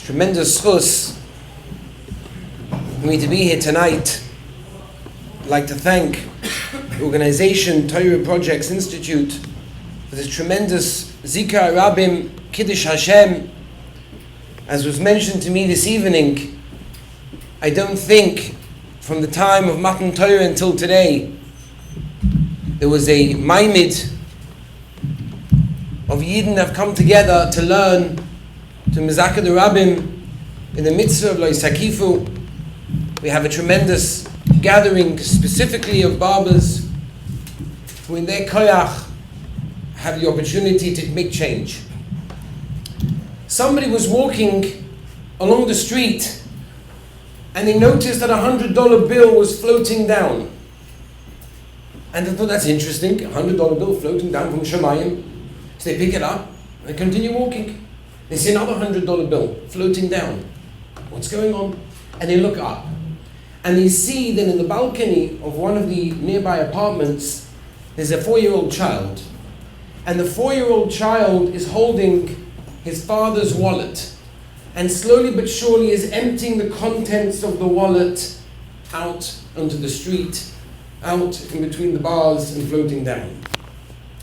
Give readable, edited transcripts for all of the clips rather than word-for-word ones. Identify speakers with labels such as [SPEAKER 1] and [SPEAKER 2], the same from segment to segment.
[SPEAKER 1] Tremendous schus for me to be here tonight. I'd like to thank the organization Torah Projects Institute for this tremendous Zikar Rabbim Kiddush Hashem. As was mentioned to me this evening, I don't think from the time of Matan Torah until today there was a maimid of Yidden that have come together to learn, to Mizaka the Rabbim in the mitzvah of Lo Yisakifu. We have a tremendous gathering specifically of barbers who in their koyach have the opportunity to make change. Somebody was walking along the street and they noticed that $100 bill was floating down. And they thought, that's interesting, $100 bill floating down from Shemayim. So they pick it up and they continue walking. They see another $100 bill floating down. What's going on? And they look up. And they see that in the balcony of one of the nearby apartments, there's a 4-year-old child. And the 4-year-old child is holding his father's wallet. And slowly but surely is emptying the contents of the wallet out onto the street, out in between the bars and floating down.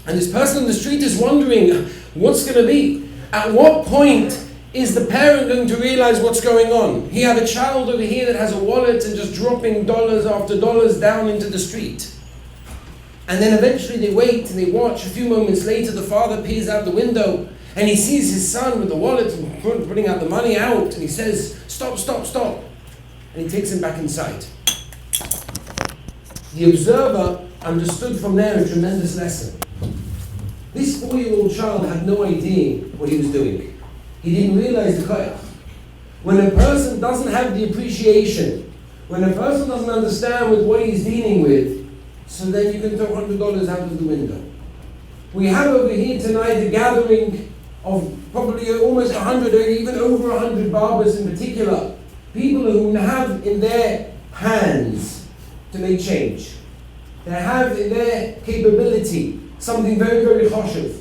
[SPEAKER 1] And this person on the street is wondering, what's going to be? At what point is the parent going to realize what's going on? He had a child over here that has a wallet and just dropping dollars after dollars down into the street. And then eventually they wait and they watch. A few moments later, the father peers out the window and he sees his son with the wallet and putting out the money out. And he says, stop, stop, stop. And he takes him back inside. The observer understood from there a tremendous lesson. This 4-year-old child had no idea what he was doing. He didn't realize the koyach. When a person doesn't have the appreciation, when a person doesn't understand with what he's dealing with, so then you can throw $100 out of the window. We have over here tonight a gathering of probably almost 100 or even over 100 barbers in particular, people who have in their hands to make change. They have in their capability something very, very kosher.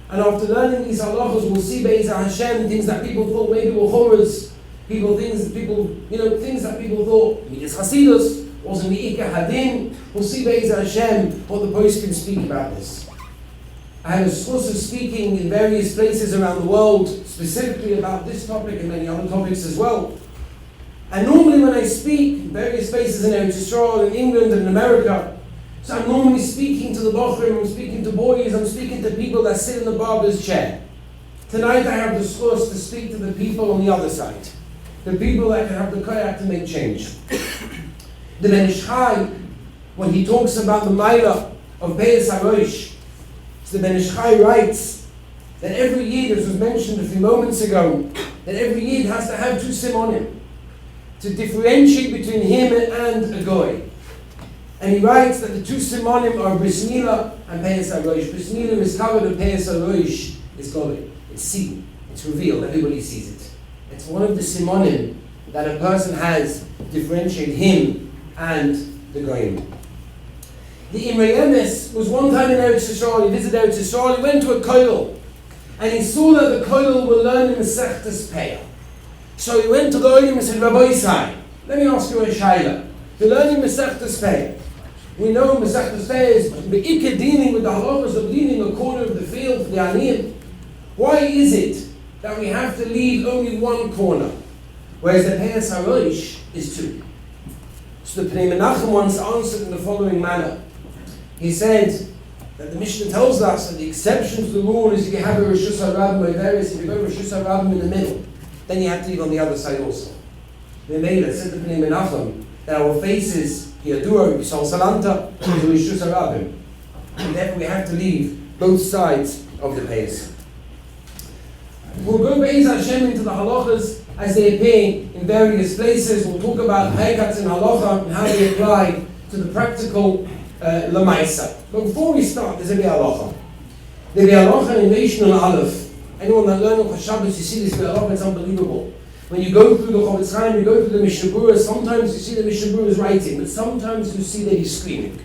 [SPEAKER 1] And after learning these halachos, we'll see Be'ezah Hashem, things that people thought maybe were horrors, things that people thought, Midas Chasidus, wasn't the Ika Hadin. We'll see Be'ezah Hashem, what the poskim speak about this. I had a source of speaking in various places around the world, specifically about this topic and many other topics as well. And normally when I speak in various places in Eretz Yisrael, in England and in America, so I'm normally speaking to the bochrim, I'm speaking to boys, I'm speaking to people that sit in the barber's chair. Tonight I have the source to speak to the people on the other side. The people that can have the koyach to make change. The Ben Ish Chai, when he talks about the Maila of payos rosh, the Ben Ish Chai writes that every Yid, as was mentioned a few moments ago, that every Yid has to have 2 simonim to differentiate between him and a goy. And he writes that the 2 simonim are bris milah and payos rosh. Bris milah is covered and payos rosh is goy. It's seen, it's revealed, everybody sees it. It's one of the simonim that a person has to differentiate him and the goyim. The Imrei Emes was one time in Eretz Yisrael. He visited Eretz Yisrael. He went to a kollel and he saw that the kollel were learning Masechtas payos. So he went to the olim and said, Rabbi Isai, let me ask you a shailos. You're learning Masechtas payos. We know Masechtas payos is be'ikah dealing with the halachos of leaving a corner of the field for the aniyim. Why is it that we have to leave only one corner, whereas the payos rosh is 2? So the Pnei Menachem once answered in the following manner. He said that the Mishnah tells us that the exception to the rule is if you have a Rosh Hashanah if you go Rosh Hashanah in the middle, then you have to leave on the other side also. The Mela said to Pnei Menachem that our faces Yadur, Yisal Salanta, to Rosh Hashanah, and therefore we have to leave both sides of the payos. We'll go Be'ezah Hashem into the halachas as they appear in various places. We'll talk about haircuts in halacha and how they apply to the practical lamaisa. But before we start, there's a halacha. The halacha in Nation and Aleph. Anyone that learns on Shabbos, you see this halacha, it's unbelievable. When you go through the Chofetz Chaim, you go through the Mishnah Berurah, sometimes you see the Mishnah Berurah is writing, but sometimes you see that he's screaming.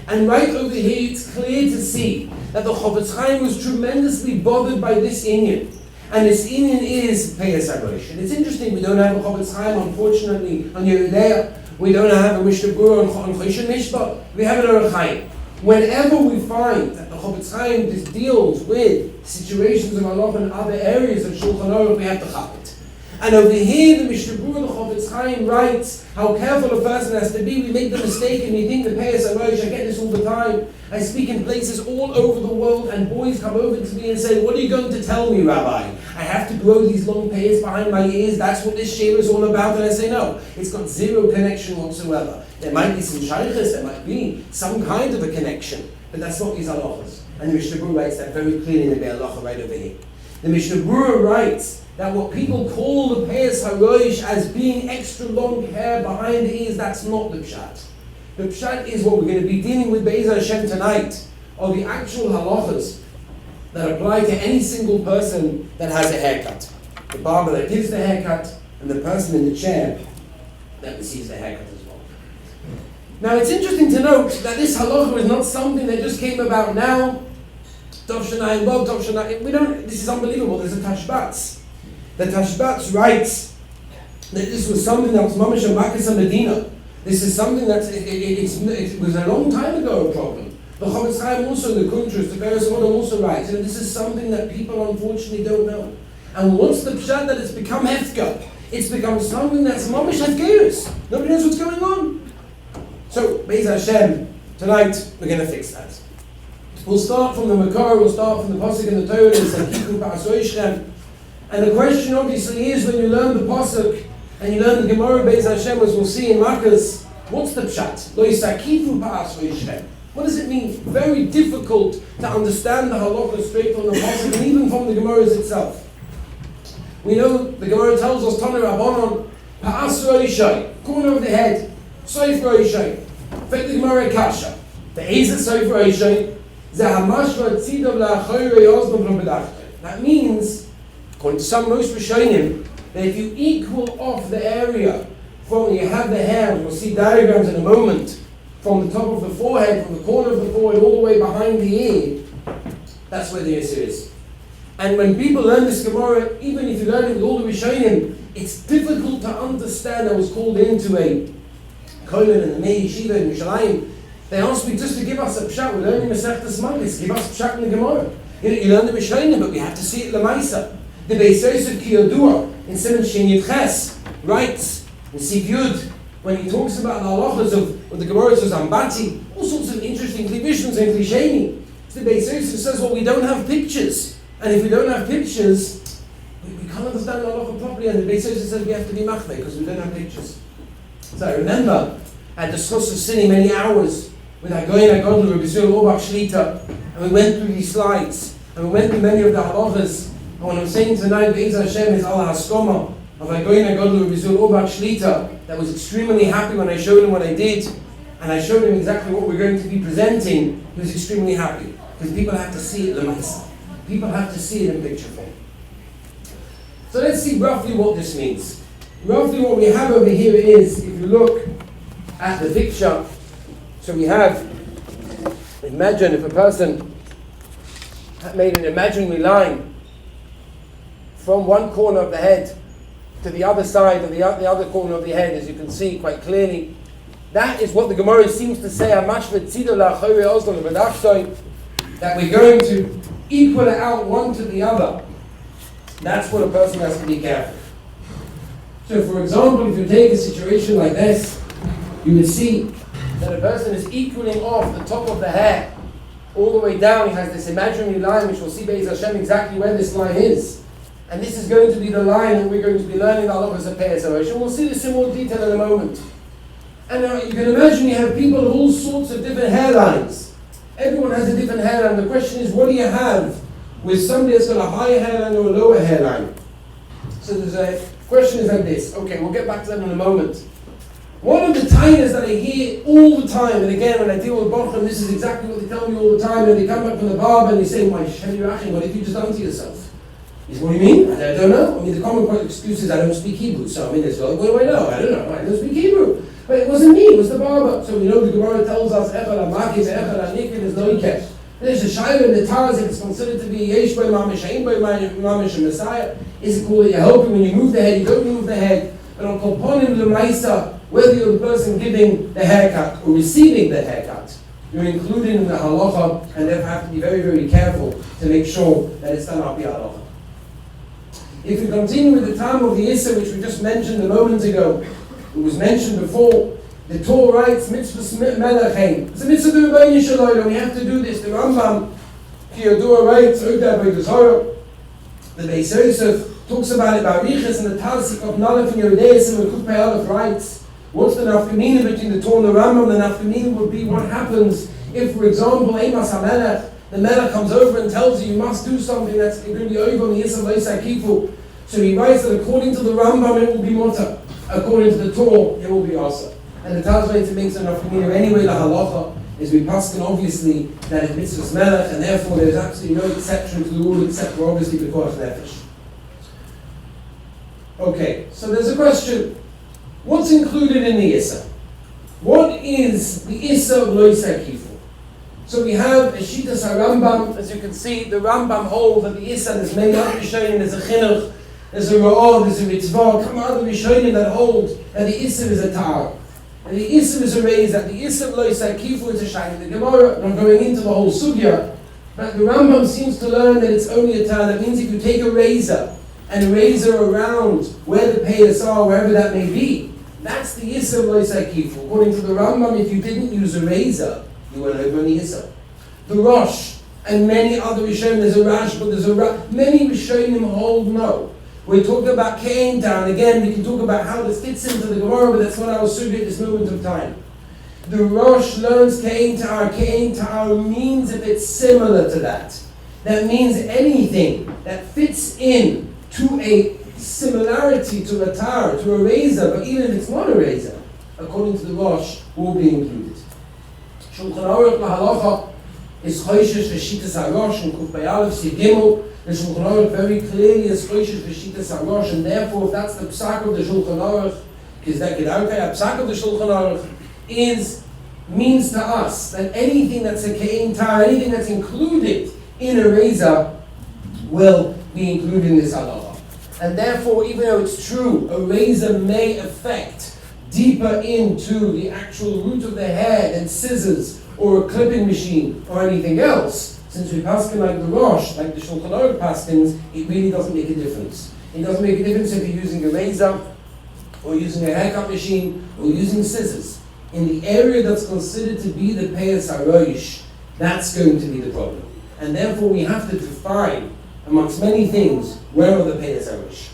[SPEAKER 1] And right over here, it's clear to see that the Chofetz Chaim was tremendously bothered by this inyan. And its inyan is payos rosh. And it's interesting, we don't have a Chofetz Chaim, unfortunately, on Yerushalayim. We don't have a Mishnah Berurah on Choshen Mishpah. We have an Orach Chaim. Whenever we find that the Chofetz Chaim deals with situations of halacha and other areas of Shulchan Aruch, we have to chap it. And over here, the Mishnah Berurah, the Chofetz Chaim writes how careful a person has to be. We make the mistake and we think the payos rosh. I get this all the time. I speak in places all over the world, and boys come over to me and say, "What are you going to tell me, Rabbi? I have to grow these long payos behind my ears. That's what this shiur is all about." And I say, no, it's got zero connection whatsoever. There might be some shailos, there might be some kind of a connection, but that's not these halachos. And the Mishnah Berurah writes that very clearly in the halacha right over here. The Mishnah Berurah writes that what people call the payos rosh as being extra long hair behind the ears, that's not the pshat. The pshat is what we're going to be dealing with Be'ez Hashem tonight, are the actual halachos that apply to any single person that has a haircut. The barber that gives the haircut, and the person in the chair that receives the haircut as well. Now it's interesting to note that this halacha is not something that just came about now. This is unbelievable. There's a Tashbatz. The Tashbatz writes that this was something that was mamash Makkah Medina. This is something that it was a long time ago a problem. The Chofetz Chaim also, the Kuntrus, the various Rabbanim also writes, and this is something that people unfortunately don't know. And what's the pshat that it's become hefka? It's become something that's mamash hefkerus. Nobody knows what's going on. So, Be'ez Hashem, tonight we're going to fix that. We'll start from the Makar, we'll start from the posuk and the Torah, and the question obviously is, when you learn the posuk and you learn the Gemara Be'ez Hashem, as we'll see in Makkos, what's the pshat? Lo yisakifu pa'as roishem. What does it mean? Very difficult to understand the halacha straight from the posuk and even from the Gemaras itself. We know the Gemara tells us Tana rabbonim pa'as roishem, corner of the head, soif roishem. Fact the Gemara kasha. The Ezer soif roishem. That means, according to some most Rishonim, that if you equal off the area from you have the hair, we'll see diagrams in a moment, from the top of the forehead, from the corner of the forehead all the way behind the ear, that's where the issue is. And when people learn this Gemara, even if you learn it with all the Rishonim, it's difficult to understand. I was called into a kollel in the Mei Yeshiva in Yerushalayim. They asked me just to give us a pshat. We're learning Masechtas Makkos. Give us pshat in the Gemara. You learn the Rishonim, but we have to see it l'maisa. The Beis Yosef Kiyodua in Siman Shin Yud Ches writes in Sif Yud, when he talks about the halachos of what the Gemara says Ambati, all sorts of interesting visions and klisheni. The Beis Yosef says, well, we don't have pictures, and if we don't have pictures, we can't understand the halacha properly. And the Beis Yosef says we have to be machmei because we don't have pictures. So I remember I discussed the city many hours with our Ganei Geulah, Rabbi Shlita, and we went through these slides, and we went through many of the halachas. And what I'm saying tonight, Be'ez Hashem, is al haskoma of our Ganei Geulah, Rabbi Shlita, that was extremely happy when I showed him what I did, and I showed him exactly what we're going to be presenting. He was extremely happy, because people have to see it l'maisa. People have to see it in picture form. So let's see roughly what this means. Roughly what we have over here is, if you look at the picture, so we have, imagine if a person made an imaginary line from one corner of the head to the other side of the other corner of the head, as you can see quite clearly. That is what the Gemara seems to say, that we're going to equal it out one to the other. That's what a person has to be careful. So for example, if you take a situation like this, you would see that a person is equaling off the top of the hair all the way down. He has this imaginary line, which we'll see Be'ez Hashem exactly where this line is. And this is going to be the line that we're going to be learning the halachos of payos rosh. And we'll see this in more detail in a moment. And now you can imagine you have people of all sorts of different hairlines. Everyone has a different hairline. The question is, what do you have with somebody that's got a higher hairline or a lower hairline? So there's a question is like this. Okay, we'll get back to that in a moment. One of the tainas that I hear all the time, and again when I deal with bochum, this is exactly what they tell me all the time, and they come back from the barber and they say, "My shayur, what have you just done to yourself?" Is what do you mean? I don't know. I mean, the common excuse is I don't speak Hebrew. So I mean, it's like, what do I know? I don't know. I don't speak Hebrew. But it wasn't me. It was the barber. So we know the Gemara tells us, "Echad ha'makis, echad ha'nikid is no ikesh." There's a shiur in the Taz, if it's considered to be yesh by mamish, ain't by mamish, a messiah. Is it called that you're helping when you move the head, you don't move the head? But on kolponim l'maisa, whether you're the person giving the haircut or receiving the haircut, you're included in the halacha, and therefore have to be very, very careful to make sure that it's done up the halacha. If we continue with the time of the Issa, which we just mentioned a moment ago, it was mentioned before, the Torah writes, mitzvah melachem. It's a mitzvah to Yerushalayim, we have to do this. The Rambam, Kiyodua writes, the Beis Yosef talks about it, about Riches and the Talsik of Nalef and Yehudeis and Kuf Pei writes, what's the nafkamina between the Torah and the Rambam? The nafkamina would be what happens if, for example, Eimas HaMelech, the Melech comes over and tells you must do something that's going to be over on the Yisrael Loisakifu. So he writes that according to the Rambam it will be Mutter, according to the Torah it will be Asa. And the Talmud makes enough for me anyway. The halacha is we poskim obviously that it's mitzvahs melech, and therefore there's absolutely no exception to the rule except for obviously the koach nefesh. Okay, so there's a question: what's included in the Issa? What is the Issa of Loisa Kifu? So we have a Shitas HaRambam. As you can see, the Rambam holds that the Issa is many other Rishonim. There's a chinuch, there's a ra'ah, there's a mitzvah. Come other Rishonim that hold that the Issa is a tar. And the Issa is a razor. The Issa of Loisa Kifu is a shayla. The Gemara, I'm going into the whole sugya, but the Rambam seems to learn that it's only a tar. That means if you take a razor and razor around where the payos are, wherever that may be, that's the Issa of Loisa Kifu. According to the Rambam, if you didn't use a razor, you went over on the Issa. The rosh and many other Rishonim, there's a rash, but there's a many Rishonim hold no. We're talking about Kain Town. Again, we can talk about how this fits into the Gemara, but that's not our subject at this moment of time. The rosh learns Kain Town. Kain Town means if it's similar to that. That means anything that fits in to a similarity to a tar, to a razor, but even if it's not a razor, according to the rosh, will be included. Shulchan Aruch Halacha is Choishesh v'Shitas HaRosh and Kuf Pei Aleph Sif Gimel. The Shulchan Aruch very clearly is Choishesh v'Shitas HaRosh, and therefore, if that's the psak of the Shulchan Aruch, because that psak of the Shulchan Aruch means to us that anything that's a kein tar, anything that's included in a razor, will be included in this halacha. And therefore, even though it's true, a razor may affect deeper into the actual root of the hair than scissors or a clipping machine or anything else, since we paskin like the rosh, like the Shulchan Aruch paskins, it really doesn't make a difference. It doesn't make a difference if you're using a razor or using a haircut machine or using scissors. In the area that's considered to be the payos harosh, that's going to be the problem. And therefore we have to define, amongst many things, where are the payos harosh.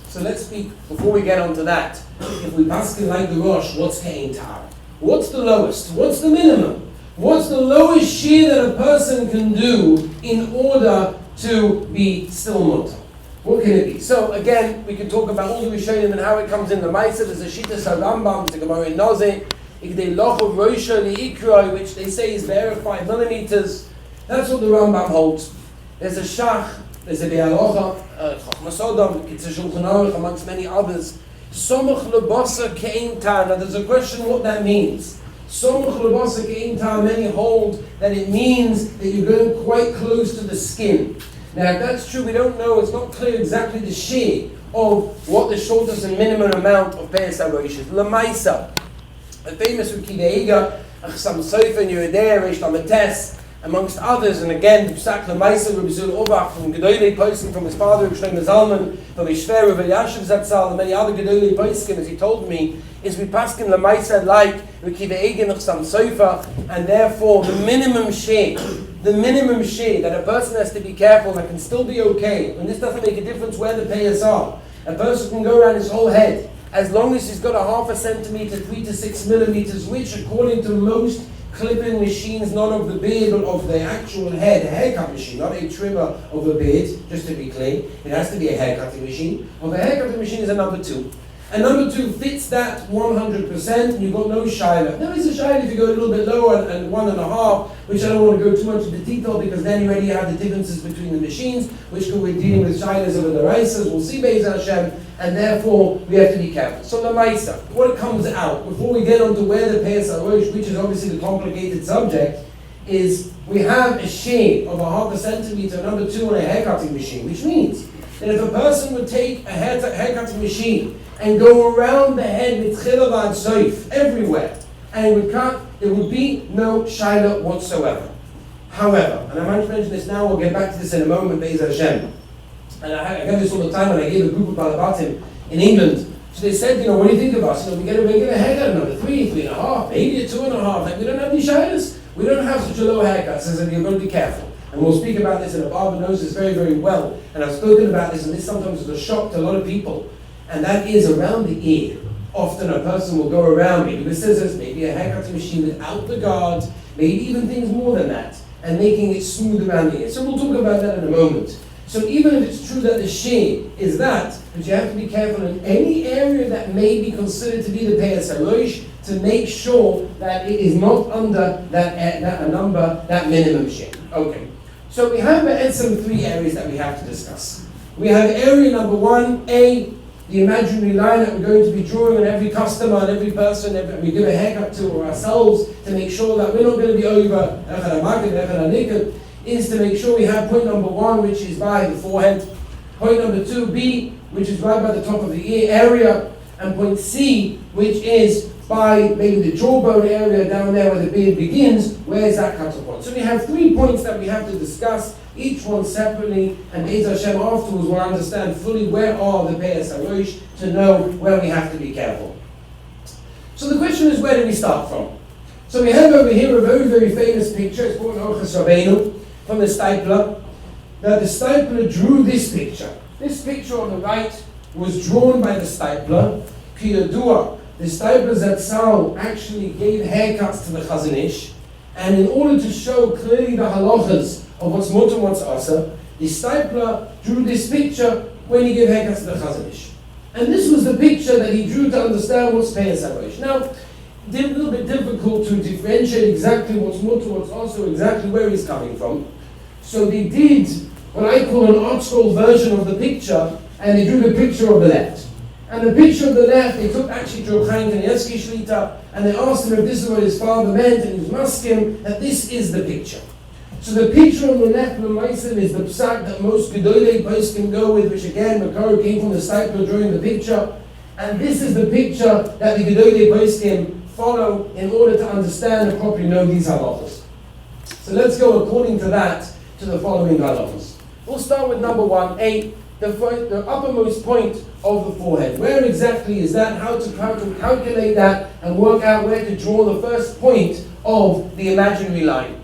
[SPEAKER 1] So let's speak, before we get onto that, if we paskin like the rosh, what's kein tar? What's the lowest? What's the minimum? What's the lowest shiur that a person can do in order to be still mutter? What can it be? So again, we can talk about all the Rishonim and how it comes in the Maisa. There's a Shitas HaRambam, the Gemara in Nozeh, Igdei Lochov Roisha Li'ikroi, which they say is verified millimeters. That's what the Rambam holds. There's a Shach, there's a Be'alocha, Chochmas Sodom, it's a Shulchan Aruch, amongst many others. Somuch lebasa kein tar. Now there's a question what that means. Somuch lebasa kein tar, many hold that it means that you're going quite close to the skin. Now if that's true, we don't know, it's not clear exactly the shiur of what the shortest and minimum amount of payos harosh is. L'maisa, a famous Ukideiga, Achsam Sofer and Yehuda, Reish Lamates, amongst others, and again, psak l'maisa, Rabbi Zul Ovach from Gedolei poskim from his father, Rabbi Shlomo Zalman, from his Shver, Rabbi Yashiv Zatzal, and many other Gedolei poskim, as he told me, is we paskin l'maisa like Ukideiga Achsam Sofer, and therefore the minimum shiur that a person has to be careful that can still be okay, and this doesn't make a difference where the payos are. A person can go around his whole head, as long as he's got a 0.5 centimeter, 3 to 6 millimeters, which according to most clipping machines, not of the beard, but of the actual head, a haircut machine, not a trimmer of a beard, just to be clear, it has to be a haircutting machine. Well, the haircutting machine is a number 2. And number 2 fits that 100%, and you've got no shiur. There is a shiur if you go a little bit lower and 1.5, which I don't want to go too much into detail because then you already have the differences between the machines, which we're dealing with shiuros over the races, we'll see Be'ez Hashem, and therefore we have to be careful. So the Maisa, what comes out, before we get on to where the payos harosh, which is obviously the complicated subject, is we have a shade of a half a centimeter, number 2 on a haircutting machine, which means that if a person would take a haircutting machine and go around the head with chilavad soif everywhere, and it would cut, there would be no shiur whatsoever. However, and I might mention this now, we'll get back to this in a moment, Be'ez Hashem. And I get this all the time when I give a group of rabbonim in England. So they said, what do you think of us? We get a regular haircut, number 3, 3.5, maybe a 2.5. Like, we don't have any shailos. We don't have such a low haircut. So I said, you've got to be careful. And we'll speak about this, and a barber knows this very, very well. And I've spoken about this, and this sometimes is a shock to a lot of people. And that is around the ear. Often a person will go around, maybe with scissors, maybe a haircutting machine without the guard, maybe even things more than that, and making it smooth around the ear. So we'll talk about that in a moment. So even if it's true that the shear is that, but you have to be careful in any area that may be considered to be the payos rosh to make sure that it is not under that number, that minimum shear. Okay. So we have some 3 areas that we have to discuss. We have area number 1, the imaginary line that we're going to be drawing on every customer and every person we give a haircut to, or ourselves, to make sure that we're not going to be over is to make sure we have point number 1, which is by the forehead, point number 2, B, which is right by the top of the ear area, and point C, which is by maybe the jawbone area down there where the beard begins. Where is that cut-off point? So we have 3 points that we have to discuss, each one separately, and Be'ez Hashem afterwards will understand fully where are the payos rosh to know where we have to be careful. So the question is, where do we start from? So we have over here a very, very famous picture. It's called Rabbanim, from the stapler. Now the stapler drew this picture. This picture on the right was drawn by the stapler. The stapler Zatzal actually gave haircuts to the Chazon Ish, and in order to show clearly the halachos of what's mutar and what's asur, the stapler drew this picture when he gave haircuts to the Chazon Ish. And this was the picture that he drew to understand what's payos rosh. Now, it's a little bit difficult to differentiate exactly what's mutar, what's asur, exactly where he's coming from. So they did what I call an art scroll version of the picture, and they drew the picture of the left. And the picture of the left, they took actually to Rav Chaim Shlita, and they asked him if this is what his father meant, and he was masking that this is the picture. So the picture on the left, is the psak that most poskim go with, which again, Makaro came from the stapler drawing the picture. And this is the picture that the poskim follow in order to understand and properly know these halachos. So let's go according to that to the following halachos. We'll start with number 1, the uppermost point of the forehead. Where exactly is that? How to calculate that and work out where to draw the first point of the imaginary line.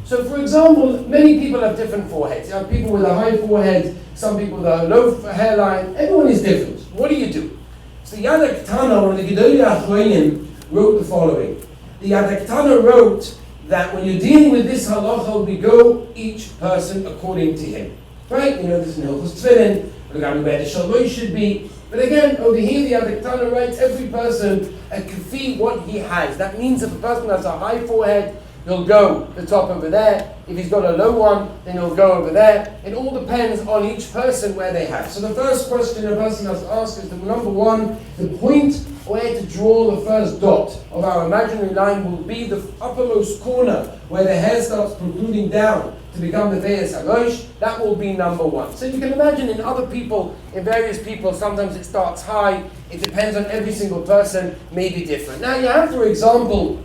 [SPEAKER 1] So for example, many people have different foreheads. You have people with a high forehead, some people with a low hairline. Everyone is different. What do you do? So Yad Ktana, one of the Gedolei wrote the following. The Yad Ktana wrote that when you're dealing with this halacha, we go each person according to him. Right? This is halachos tefillin, regarding where the shailos should be. But again, over here, the Yad Ktana writes every person a kafi what he has. That means if a person has a high forehead, he'll go the top over there. If he's got a low one, then he'll go over there. It all depends on each person where they have. So the first question a person has to ask is, number 1, the point where to draw the first dot of our imaginary line will be the uppermost corner where the hair starts protruding down to become the payos rosh. That will be number 1. So you can imagine in other people, in various people, sometimes it starts high. It depends on every single person, may be different. Now you have, for example,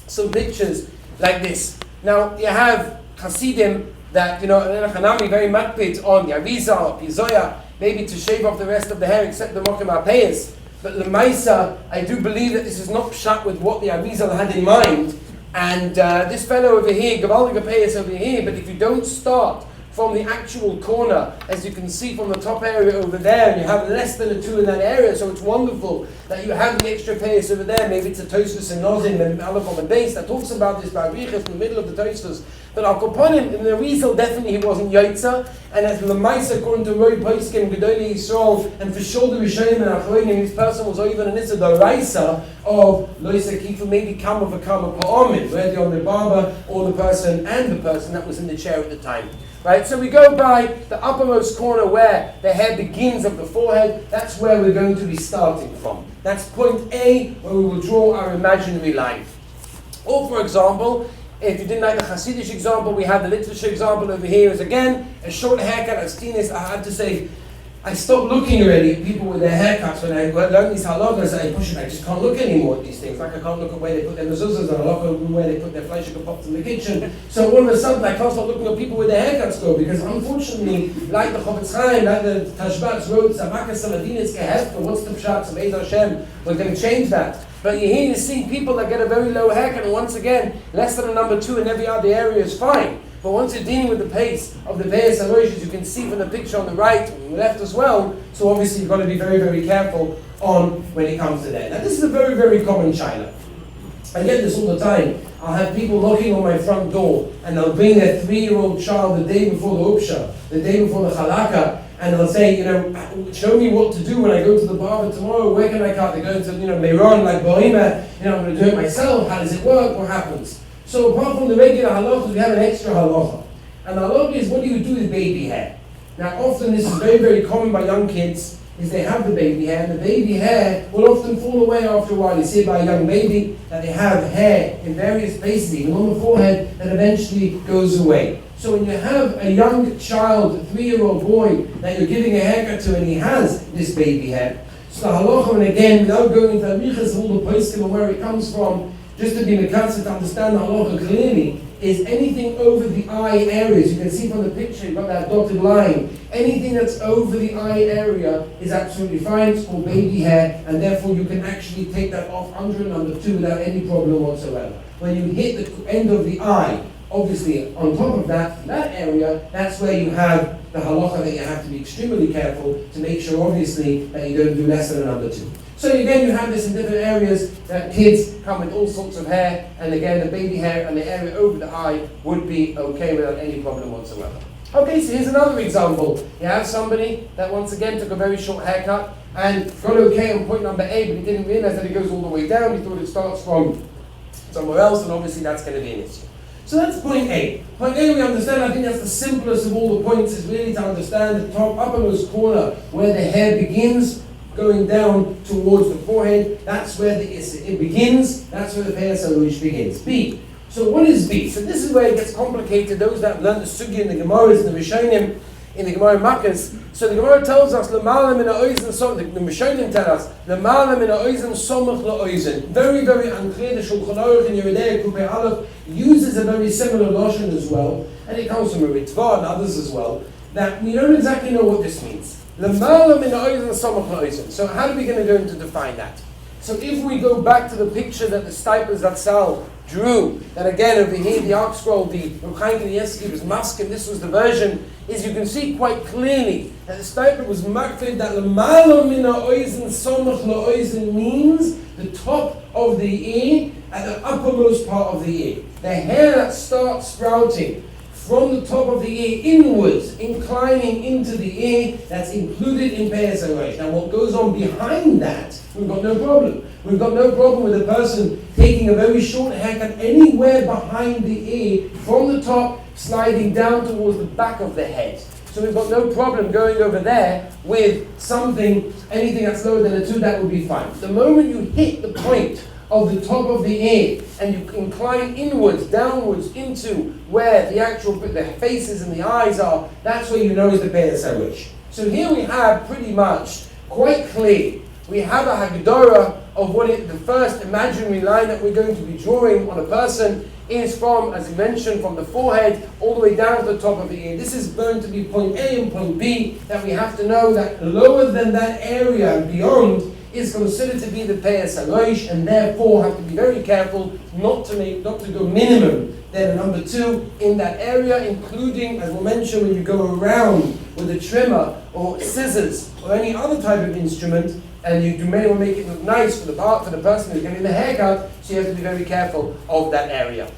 [SPEAKER 1] some pictures like this. Now you have Hasidim that, Hanami very makpid on the Arizal or Pizoya, maybe to shave off the rest of the hair except the mokim payos. But Lemaisa, I do believe that this is not pshat with what the Arizal had in mind. And this fellow over here, Gavaldiga payos over here, but if you don't start from the actual corner, as you can see from the top area over there, and you have less than a 2 in that area, so it's wonderful that you have the extra payos over there. Maybe it's a Tosfos and Nozim and Aleph and base that talks about this by Riches in the middle of the Tosfos. But Al Koponim, in the Rizal, definitely he wasn't Yotza, and as Lemaisa, according to Roy Poskim, Ganei Geulah, and for sure the Rishonim and Achronim, this person was even an Issa Doraisa of Loisa Kifu, maybe Kama V'Kama Pa'omim, whether on the barber or the person that was in the chair at the time. Right, so we go by the uppermost corner where the hair begins of the forehead. That's where we're going to be starting from. That's point A, where we will draw our imaginary line. Or for example, If you didn't like the Hasidic example, we have the literature example over here. Is again a short haircut. I've seen this. I had to say, I stopped looking already at people with their haircuts when I learned these halachos. I just can't look anymore at these things. Like I can't look at where they put their mezuzahs and halacha where they put their flesh pots in the kitchen. So all of a sudden I can't stop looking at people with their haircuts go, because unfortunately, like the Chofetz Chaim, like the Tashbats wrote, Zamakas Saladinitz Gehefka, what's the pshat of Eid Hashem? We're going to change that. But you see people that get a very low haircut, and once again, less than a number 2 in every other area is fine. But once you're dealing with the pace of the payos and rosh, as you can see from the picture on the right and the left as well, so obviously you've got to be very, very careful on when it comes to that. Now this is a very, very common shiur. I get this all the time. I'll have people knocking on my front door, and they'll bring their 3-year-old child the day before the upsha, the day before the halakha, and they'll say, show me what to do when I go to the barber tomorrow. Where can I cut? They're going to, Meiron, like Bohema, I'm going to do it myself. How does it work? What happens? So apart from the regular halachos, we have an extra halacha. And the halacha is, what do you do with baby hair? Now often this is very, very common by young kids, is they have the baby hair, and the baby hair will often fall away after a while. You see it by a young baby, that they have hair in various places, even on the forehead, that eventually goes away. So when you have a young child, a 3-year-old boy, that you're giving a haircut to, and he has this baby hair, so the halacha, and again, without going into arichas, all the poskim and where it comes from, just to be mekatzer, to understand the halacha clearly, is anything over the eye areas. You can see from the picture, you've got that dotted line. Anything that's over the eye area is absolutely fine. It's called baby hair, and therefore you can actually take that off under number 2 without any problem whatsoever. When you hit the end of the eye, obviously on top of that area, that's where you have the halacha that you have to be extremely careful to make sure, obviously, that you don't do less than a number 2. So again, you have this in different areas, that kids come with all sorts of hair, and again, the baby hair and the area over the eye would be okay without any problem whatsoever. Okay, so here's another example. You have somebody that once again took a very short haircut and got okay on point number A, but he didn't realize that it goes all the way down. He thought it starts from somewhere else, and obviously that's going to be an issue. So that's point A. Point A, we understand, I think that's the simplest of all the points, is really to understand the top uppermost corner where the hair begins, going down towards the forehead. That's where it begins. That's where the payos and rosh begins. B. So what is B? So this is where it gets complicated. Those that learn the sugi in the Gemaras and the Rishonim, in the Gemara Makkos. So the Gemara tells us, L'malam min ha'oizen somach. The Rishonim tell us, L'malam min ha'oizen somach la'oizen. Very, very unclear. The Shulchan Aruch in Yeridei Kupei Aleph uses a very similar notion as well, and it comes from a Ritva and others as well, that we don't exactly know what this means. So how are we going to go into define that? So if we go back to the picture that the Stipers Zatzal drew, that again over here, the Ark Scroll, the Rav Chaim Kanievsky was masking, this was the version, is you can see quite clearly that the Stiper was makfid that l'malo min ha'oizen somach la'oizen means the top of the ear and the uppermost part of the ear. The hair that starts sprouting from the top of the ear inwards, inclining into the ear, that's included in payos and rosh. Now what goes on behind that, we've got no problem. We've got no problem with a person taking a very short haircut anywhere behind the ear, from the top, sliding down towards the back of the head. So we've got no problem going over there with something, anything that's lower than a 2, that would be fine. The moment you hit the point of the top of the ear and you incline inwards, downwards into where the faces and the eyes are, that's where you know is the payos and rosh. So here we have pretty much quite clear. We have a hagdara of the first imaginary line that we're going to be drawing on a person is from, as we mentioned, from the forehead all the way down to the top of the ear. This is going to be point A and point B, that we have to know that lower than that area and beyond is considered to be the payos and rosh, and therefore have to be very careful not to go minimum than a number 2 in that area, including, as we'll mention, when you go around with a trimmer or scissors or any other type of instrument, and you may well make it look nice for the person who's getting the haircut, so you have to be very careful of that area.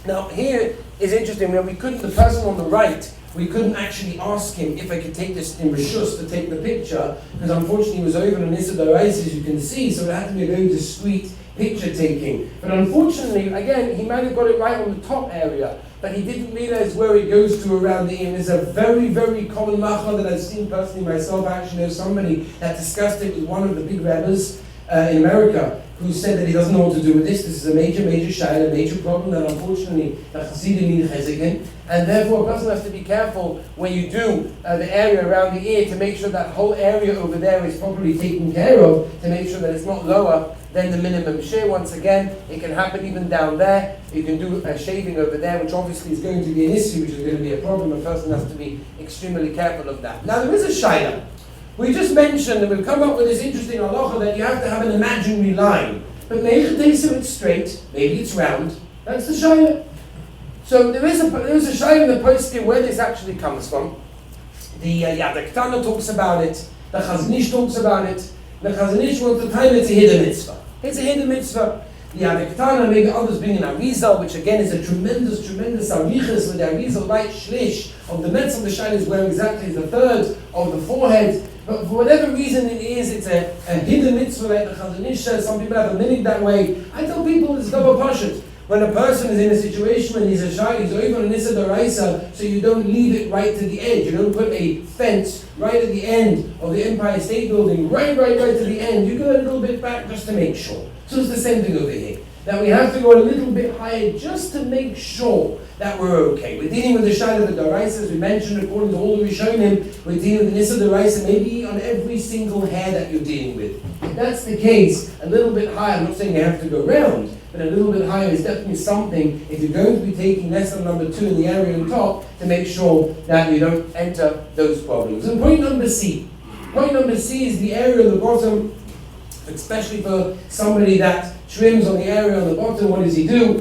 [SPEAKER 1] Now here is interesting, where the person on the right, we couldn't actually ask him if I could take this in Rishus to take the picture, because unfortunately he was over on Issa Dorais, as you can see, so it had to be a very discreet picture taking. But unfortunately, again, he might have got it right on the top area, but he didn't realize where it goes to around the ear. And it's a very, very common machal that I've seen personally myself. I actually know somebody that discussed it with one of the big rabbis, in America who said that he doesn't know what to do with this. This is a major shayla, a major problem that unfortunately the Hasidim need chesed in. And therefore a person has to be careful when you do the area around the ear to make sure that whole area over there is properly taken care of, to make sure that it's not lower than the minimum shear. Once again, it can happen even down there. You can do a shaving over there, which obviously is going to be an issue, which is going to be a problem. A person has to be extremely careful of that. Now there is a shayla. We just mentioned that we've come up with this interesting halacha that you have to have an imaginary line. But maybe it's straight, maybe it's round. That's the shayla. So there is a shayla in the poskim where this actually comes from. The Yad Ktana talks about it. The Chazon Ish talks about it. The Chazon Ish wants to time it's a hidden mitzvah. It's a hidden mitzvah. The Yad Ktana, maybe others bring in Arizal, which again is a tremendous arichas, with the Arizal right shlish of the metz of the shayla where exactly is the third of the forehead. But for whatever reason it is, it's a hidden mitzvah like the Chazon Ish says. Some people have a minute that way. I tell people it's double pashut. When a person is in a situation when he's a shayla, he's over an issa d'oraisa, so you don't leave it right to the edge. You don't put a fence right at the end of the Empire State Building, right to the end. You go a little bit back just to make sure. So it's the same thing over here. That we have to go a little bit higher just to make sure that we're okay. We're dealing with the shayla of the d'oraisa, as we mentioned, according to all the Rishonim. We're dealing with the issa d'oraisa, maybe on every single hair that you're dealing with. If that's the case, a little bit higher, I'm not saying you have to go round, but a little bit higher is definitely something, if you're going to be taking less than number 2 in the area on top, to make sure that you don't enter those problems. And point number C. Point number C is the area on the bottom, especially for somebody that trims on the area on the bottom. What does he do?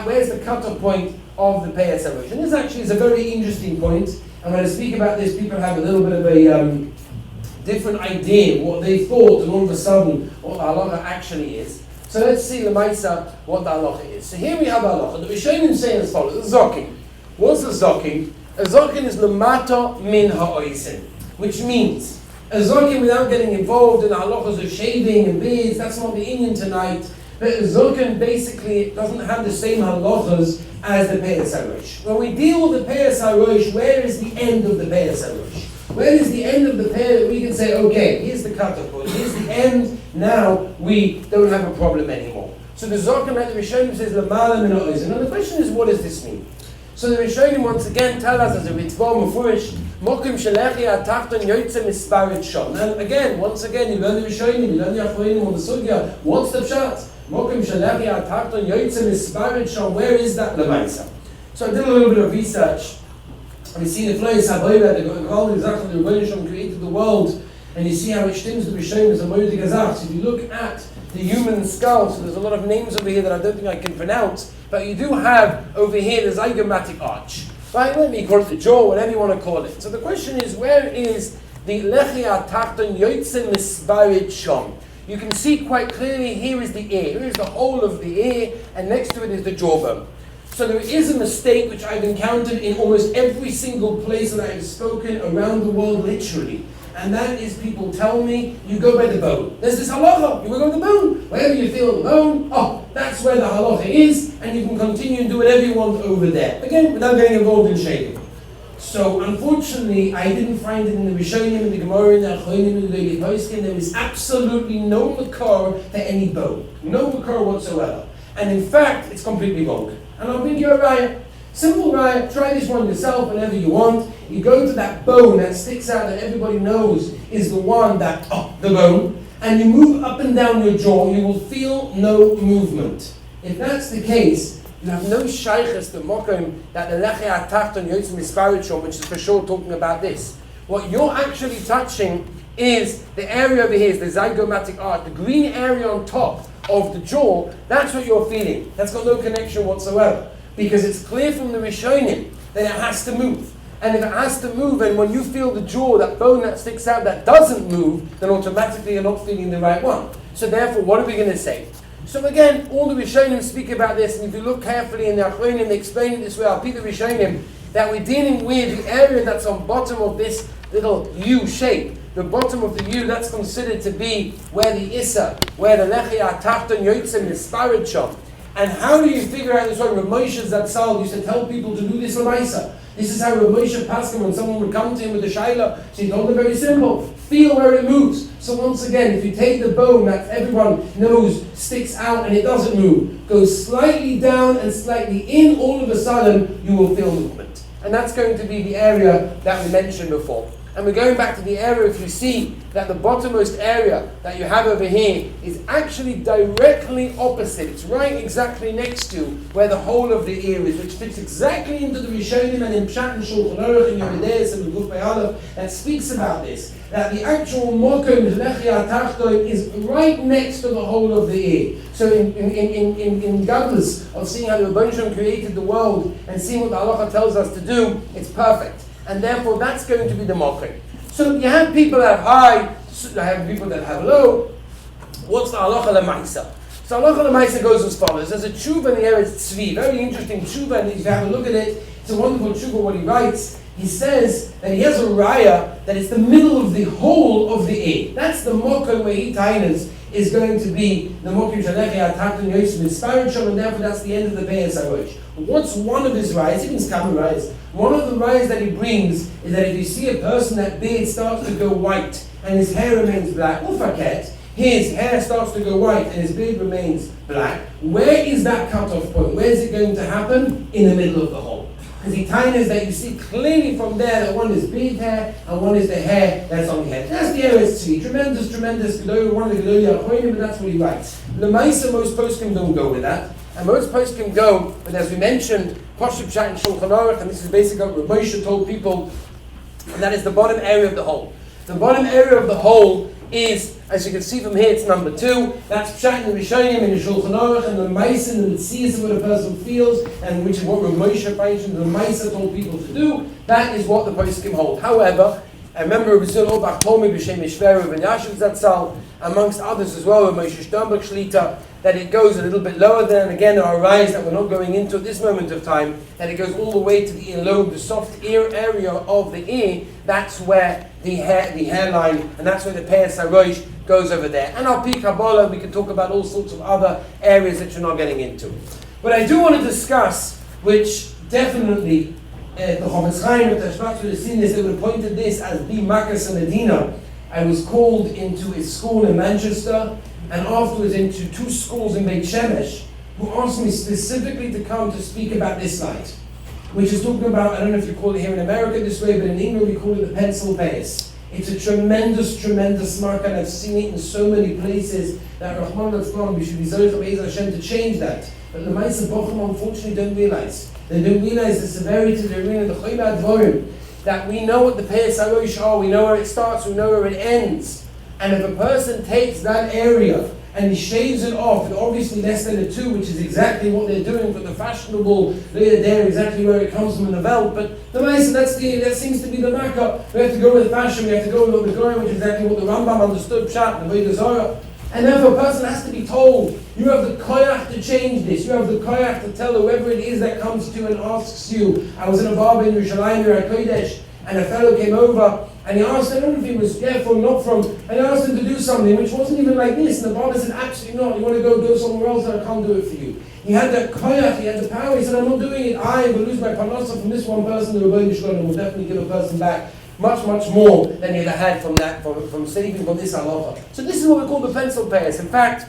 [SPEAKER 1] Where's the cutoff point of the payos rosh? And this actually is a very interesting point. And when I speak about this, people have a little bit of a different idea what they thought, and all of a sudden what the halacha actually is. So let's see the Maisa, what the halacha is. So here we have halacha. The Rishonim say as follows: zoking. What's the zoking? A zoking is lemata min ha'oisin, which means a zoking without getting involved in the halachos of shaving and beards. That's not the Indian tonight. But a zoken basically doesn't have the same halachos as the payos rosh. When we deal with the payos rosh, where is the end of the payos rosh? Where is the end of the pair that we can say, okay, here's the cutoff point, here's the end, now we don't have a problem anymore. So the zoken, like the Rishonim says, Lamala min ha'oisin. Now the question is, what does this mean? So the Rishonim once again tell us as a mitzvah mufurish, mokim shelechi atachton yoytze misparit shon. Now again, once again, you learn the Rishonim, you learn the Achronim on the Sugya. What's the pshat? Mokim shelechi atachton yoytze misparit shon. Where is that lemaisa? So I did a little bit of research. And you see the flows haboyra, the Kollel exactly the Rabbanim created the world, and you see how it stems the Rishonim as a moed gazach. So if you look at the human skull, so there's a lot of names over here that I don't think I can pronounce, but you do have over here the zygomatic arch. Right? Let me call it the jaw, whatever you want to call it. So the question is, where is the lechi atachton yoytze misparit shon? You can see quite clearly, here is the ear, here is the whole of the ear, and next to it is the jawbone. So there is a mistake which I've encountered in almost every single place that I have spoken around the world, literally. And that is, people tell me, you go by the bone. There's this halacha, you go by the bone. Wherever you feel the bone, that's where the halacha is, and you can continue and do whatever you want over there. Again, without getting involved in shaving. So unfortunately, I didn't find it in the Rishonim, in the Gemara, in the Achronim, in the poskim. There is absolutely no makar to any bone. No makar whatsoever. And in fact, it's completely wrong. And I'll bring you a raya. Simple raya, try this one yourself whenever you want. You go to that bone that sticks out that everybody knows is the one that, the bone, and you move up and down your jaw, you will feel no movement. If that's the case, you have no shaychus to mokim that the lechi atachton yoytze misparit shon, which is for sure talking about this. What you're actually touching is the area over here, is the zygomatic arch, the green area on top of the jaw. That's what you're feeling. That's got no connection whatsoever, because it's clear from the Rishonim that it has to move. And if it has to move, and when you feel the jaw, that bone that sticks out that doesn't move, then automatically you're not feeling the right one. So therefore, what are we going to say? So again, all the Rishonim speak about this, and if you look carefully in the Achronim, they explain it this way. I'll repeat the Rishonim, that we're dealing with the area that's on bottom of this little U shape. The bottom of the U, that's considered to be where the Issa, where the lechi atachton yoytze misparit shon. And how do you figure out this one? Rav Moshe Zatzal used to tell people to do this lemaisa. This is how Rav Moshe poskim, when someone would come to him with a shailos, so he told them very simple: feel where it moves. So once again, if you take the bone that everyone knows sticks out and it doesn't move, goes slightly down and slightly in, all of a sudden you will feel movement. And that's going to be the area that we mentioned before. And we're going back to the area, if you see that the bottommost area that you have over here is actually directly opposite. It's right exactly next to where the whole of the ear is, which fits exactly into the Rishonim and in Pshat and Shulchan Aruch and Yeridei and the Guf B'Aleph that speaks about this. That the actual mokum is right next to the whole of the ear. So in Gadlus of seeing how the Rabbanim created the world and seeing what the halacha tells us to do, it's perfect. And therefore that's going to be the mokum. So you have people that have high, you have people that have low. What's the halacha l'maisa? So halacha l'maisa goes as follows. There's a tshuva in the Eretz Tzvi, very interesting tshuva, and if you have a look at it, it's a wonderful tshuva what he writes. He says that he has a raya that it's the middle of the whole of the ear. That's the mokum where he tainas is going to be the mokum shalechi atakton yosef inspiration, and therefore that's the end of the payos. What's one of his rayas? Even his common rayas. One of the rayas that he brings is that if you see a person that beard starts to go white and his hair remains black, ufaket, his hair starts to go white and his beard remains black, where is that cutoff point? Where is it going to happen? In the middle of the hole. Because the tainas that you see clearly from there that one is beard hair and one is the hair that's on the head. That's the Eretz Tzvi. Tremendous Geulah, one of the Geulah, but that's what he writes. L'maisa, most poskim don't go with that. And most poskim go, but as we mentioned, KOSHER Pshat and Shulchan Aruch, and this is basically what Rav Moshe told people, and that is the bottom area of the hole. The bottom area of the hole is, as you can see from here, it's number 2. That's Pshat in the Rishonim and the Shulchan Aruch, and the Maisa and the Mitzias of what a person feels, and which is what Rav Moshe mentioned, the Maisa told people to do. That is what the poskim hold. However, I remember Rav Zil Obach told me b'shem Yishver and Yashiv Zatzal, amongst others as well, Rav Moshe Sternberg Shlita, that it goes a little bit lower there, and again there are rayas that we're not going into at this moment of time, that it goes all the way to the earlobe, the soft ear area of the ear. That's where the hairline, and that's where the payos rosh goes over there. And our Kabbalah, we can talk about all sorts of other areas that you're not getting into. But I do want to discuss, which definitely the Chofetz Chaim with the Shpatz would have seen this, they would have pointed this as the Makas Medina. I was called into a school in Manchester, and afterwards into 2 schools in Beit Shemesh, who asked me specifically to come to speak about this light, which is talking about, I don't know if you call it here in America this way, but in England we call it the pencil payos. It's a tremendous mark, and I've seen it in so many places that Rahman al-Islam, we should be Zoycha Be'ez Hashem to change that. But the Ma'aseh Bochum unfortunately don't realize. They don't realize the severity of the arena, the Choyla Advorim, that we know what the payos rosh are, we know where it starts, we know where it ends. And if a person takes that area and he shaves it off, obviously less than a 2, which is exactly what they're doing for the fashionable, they're exactly where it comes from in the belt. But the Ma'aseh, that seems to be the makkah. We have to go with the fashion, we have to go with the Goyim, which is exactly what the Rambam understood, Pshat, the Vodah Zorah. And therefore a person has to be told, you have the koyach to change this, you have the koyach to tell whoever it is that comes to you and asks you. I was in a barber in Yerushalayim, and a fellow came over, and he asked, I don't know if he was careful or not from, and I asked him to do something which wasn't even like this, and the barber said, absolutely not, you want to go somewhere else, and I can't do it for you. He had that koyach, he had the power, he said, I'm not doing it, I will lose my parnasa from this one person, the rabbonim and will definitely give a person back much more than he'd have had from that, from saving from this halacha. So this is what we call the pencil payos. In fact,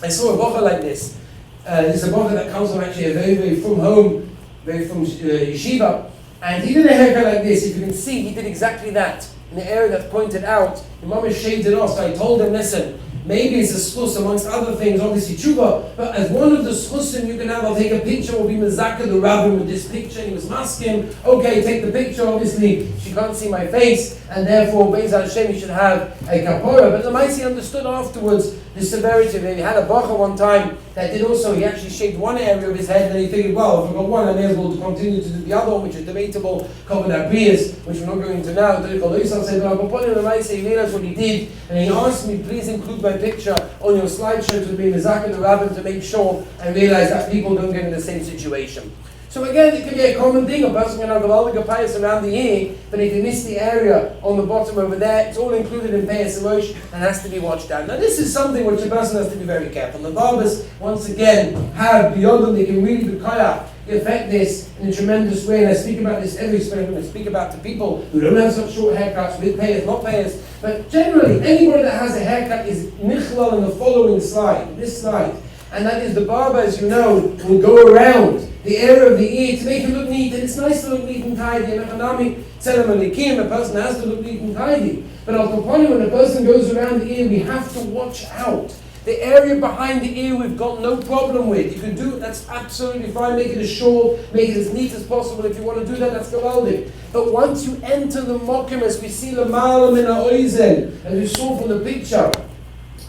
[SPEAKER 1] I saw a bocha like this. This is a bocha that comes from actually a very from home, very from yeshiva. And he did a haircut like this. If you can see, he did exactly that. In the area that's pointed out, the mama shaved it off. So I told him, listen, maybe it's a schus amongst other things, obviously tshuva, but as one of the schusim you can have, I'll take a picture, will be mezaka the rabbin with this picture. He was masking, okay, take the picture, obviously she can't see my face, and therefore Be'ez Hashem you should have a kapora. But the Maisi understood afterwards the severity of it. He had a bacha one time that did also, he actually shaved one area of his head, and then he figured, well, if I've got one, I may as well continue to do the other one, which is debatable, covered abrias, which we're not going into now. The Kollel said, but I'll put in the Maisi, he realized what he did, and he asked me, please include my picture on your slideshow to be mezaka the rabbin to make sure and realize that people don't get in the same situation. So again, it can be a common thing. A person can have a payos around the ear, but if you miss the area on the bottom over there, it's all included in payos rosh and has to be watched out. Now this is something which a person has to be very careful. The barbers, once again, have beyond them, they can really be koyach you affect this in a tremendous way. And I speak about this every spring when I speak about to people who don't have such short haircuts, with payos, not payos. But generally, anybody that has a haircut is nichlal in the following slide, this slide. And that is the barber, as you know, will go around the area of the ear to make it look neat. And it's nice to look neat and tidy. And a person has to look neat and tidy. But when a person goes around the ear, we have to watch out. The area behind the ear we've got no problem with. You can do it, that's absolutely fine. Make it as short, make it as neat as possible. If you want to do that, that's gewaldig. But once you enter the mokim, as we see l'malam in ha'oizen, as we saw from the picture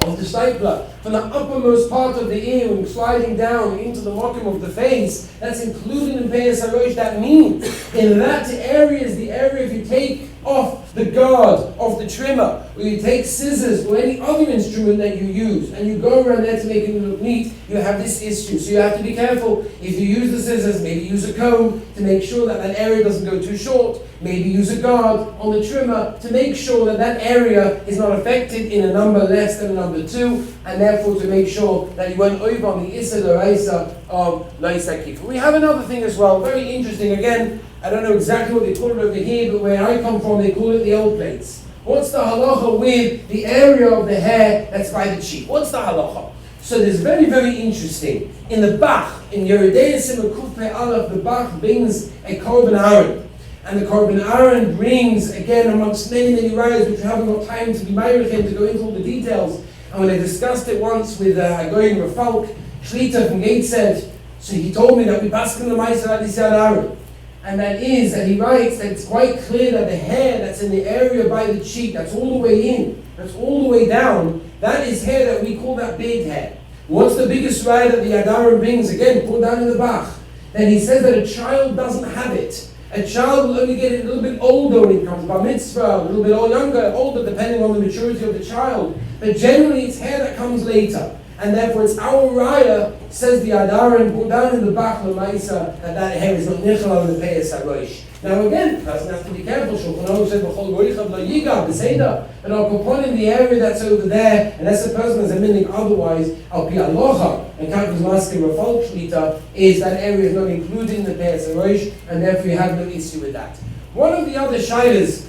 [SPEAKER 1] of the stapler, from the uppermost part of the ear and sliding down into the mokim of the face, that's included in payos harosh. That means in that area is the area if you take off the guard of the trimmer, or you take scissors or any other instrument that you use, and you go around there to make it look neat, you have this issue. So you have to be careful. If you use the scissors, maybe use a comb to make sure that that area doesn't go too short. Maybe use a guard on the trimmer to make sure that that area is not affected in a number less than a number 2, and therefore to make sure that you won't over on the issa l'raisa of l'isa kifu. We have another thing as well, very interesting. Again, I don't know exactly what they call it over here, but where I come from, they call it the L plates. What's the halacha with the area of the hair that's by the cheek? What's the halacha? So there's very, very interesting. In the Bach, in Yeridei Kuf Pei Aleph, the Bach brings a korban aron. And the korban aron brings, again, amongst many, many rayos, which we haven't got time to be ma'irichin to go into all the details. And when I discussed it once with Ganei Geulah, Shlita from Gateshead, so he told me that we paskin the ma'aser at this aron. And that is that he writes that it's quite clear that the hair that's in the area by the cheek, that's all the way in, that's all the way down, that is hair that we call that beard hair. What's the biggest raya that the Adarim brings? Again, pulled down in the Bach. Then he says that a child doesn't have it. A child will only get it a little bit older when it comes bar mitzvah, a little bit younger, older, depending on the maturity of the child. But generally it's hair that comes later. And therefore it's our raya, says the Adarim, put down in the Bach l'maisa, that hair is not nichal on the payos harosh. Now again, the person has to be careful. Shulchan Aruch said, "B'chol goyichav lo yigav b'seida." And I'll put in the area that's over there, unless the person has a meaning otherwise, I'll be aloha. And Kakos Maskim Rafal Shlita is that area is not included in the payos harosh, and therefore you have no issue with that. One of the other shailos,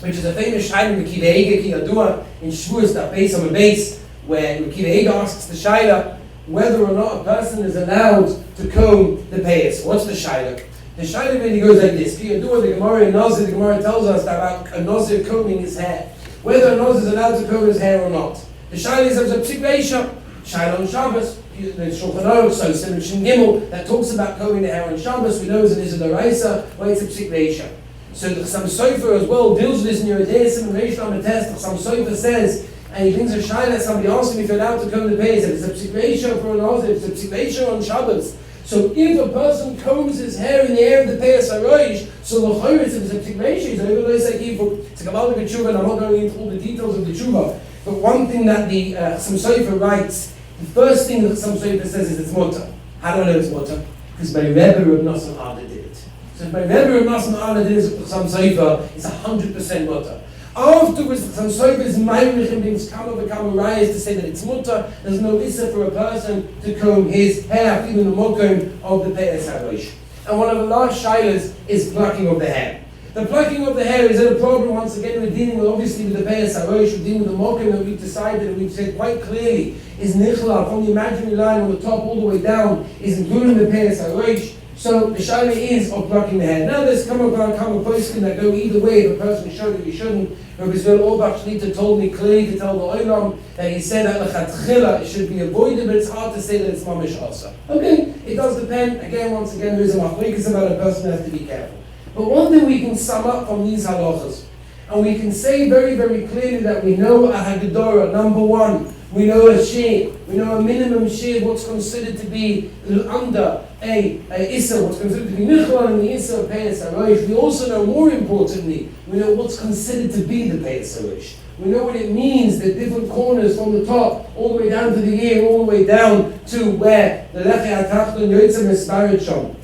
[SPEAKER 1] which is a famous shailah in Kidei Ki Yadua in Shavuos, that base on the base, where Kidei asks the shailah whether or not a person is allowed to comb the payos. What's the shailah? The shailah really goes like this. The Gemara in Nazir, the Gemara tells us about a Nazir combing his hair. Whether a Nazir is allowed to comb his hair or not. The shailah is a psakim, shailah on Shabbos. The Shulchan Aruch, so Shin Gimel, that talks about combing the hair on Shabbos. We know it's an Israel where it's a psakim. So the Chassam Sofer as well deals with this in Yeridei Simon Reish Lamed Tes. The Chassam Sofer says, and he brings a shayla that somebody asked him if you're allowed to comb the payos. If it's a psakim for an Nazir, if it's a psakim on Shabbos. So if a person combs his hair in the area of the payos harosh, so l'chayr if it's a psakim, he's over there saying it's a kabbalah tshuva, and I'm not going into all the details of the tshuva. But one thing that the Chassam Sofer writes, the first thing that Chassam Sofer says is it's mutter. How do I know it's mutter? Because my Rebbe Rav Nosson Ada did it. So if my Rebbe Rav Nosson Ada did it with Chassam Sofer, it's 100% mutter. Afterwards, the Chassam Sofer's ma'irichin brings kama rayas to say that it's mutter. There's no issa for a person to comb his hair, even the mokum of the payos harosh. And one of the last shailos is plucking of the hair. The plucking of the hair is a problem. Once again, we're dealing with, obviously with the payos harosh. We're dealing with the mokum that we've decided and we've said quite clearly is nichla from the imaginary line on the top all the way down is including the payos harosh. So the shaila is of plucking the hair. Now there's come a poskim that go either way. If a person should or he shouldn't. Rabbi Orbach Shlita told me clearly to tell the olam that he said that lechatchila it should be avoided, but it's hard to say that it's mamish asa. Okay, it does depend. Again, once again, there is a machlokes about a person has to be careful. But one thing we can sum up from these halachos, and we can say very, very clearly that we know a hagedorah. Number one, we know a shiur. We know a minimum shiur, what's considered to be under a issa, what's considered to be nichlan in the issa of payos harosh. We also know, more importantly, we know what's considered to be the payos harosh. We know what it means, the different corners from the top, all the way down to the ear, all the way down to where the lechi hatachton yotzem esbaret sham.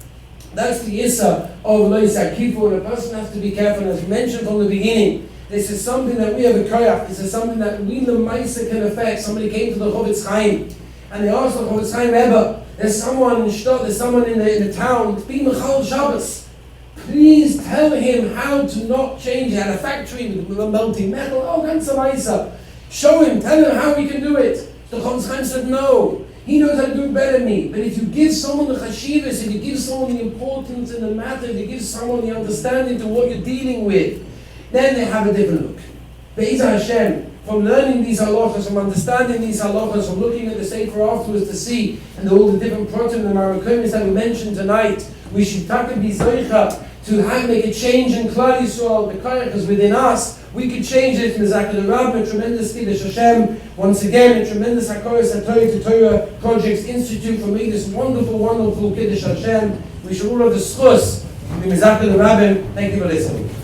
[SPEAKER 1] That's the issa of loisa kifu, and a person has to be careful. As we mentioned from the beginning, this is something that we have a koyach. This is something that we the Maisa can affect. Somebody came to the Chofetz Chaim and they asked the Chofetz Chaim Rebbe, there's someone in Shtad, there's someone in the town, it's being Mechal Shabbos. Please tell him how to not change. He had a factory with melting metal. Oh, ganz Maisa. Show him, tell him how he can do it. The Chofetz Chaim said, no, he knows how to do it better than me. But if you give someone the chashivas, if you give someone the importance in the matter, if you give someone the understanding to what you're dealing with, then they have a different look. Be'ezah Hashem, from learning these halachos, from understanding these halachos, from looking at the Sefer afterwards to see, and all the different proteins and marikomis that we mentioned tonight, we should be zoicha to make a change in Klal Yisrael, the koshers within us. We could change it in the Zakah the Rabbah, a tremendous Kiddush Hashem. Once again, a tremendous HaKoros and Torah to Torah Projects Institute for me, this wonderful, wonderful Kiddush Hashem. We should all have the schus in the Zakah the Rabbah. Thank you for listening.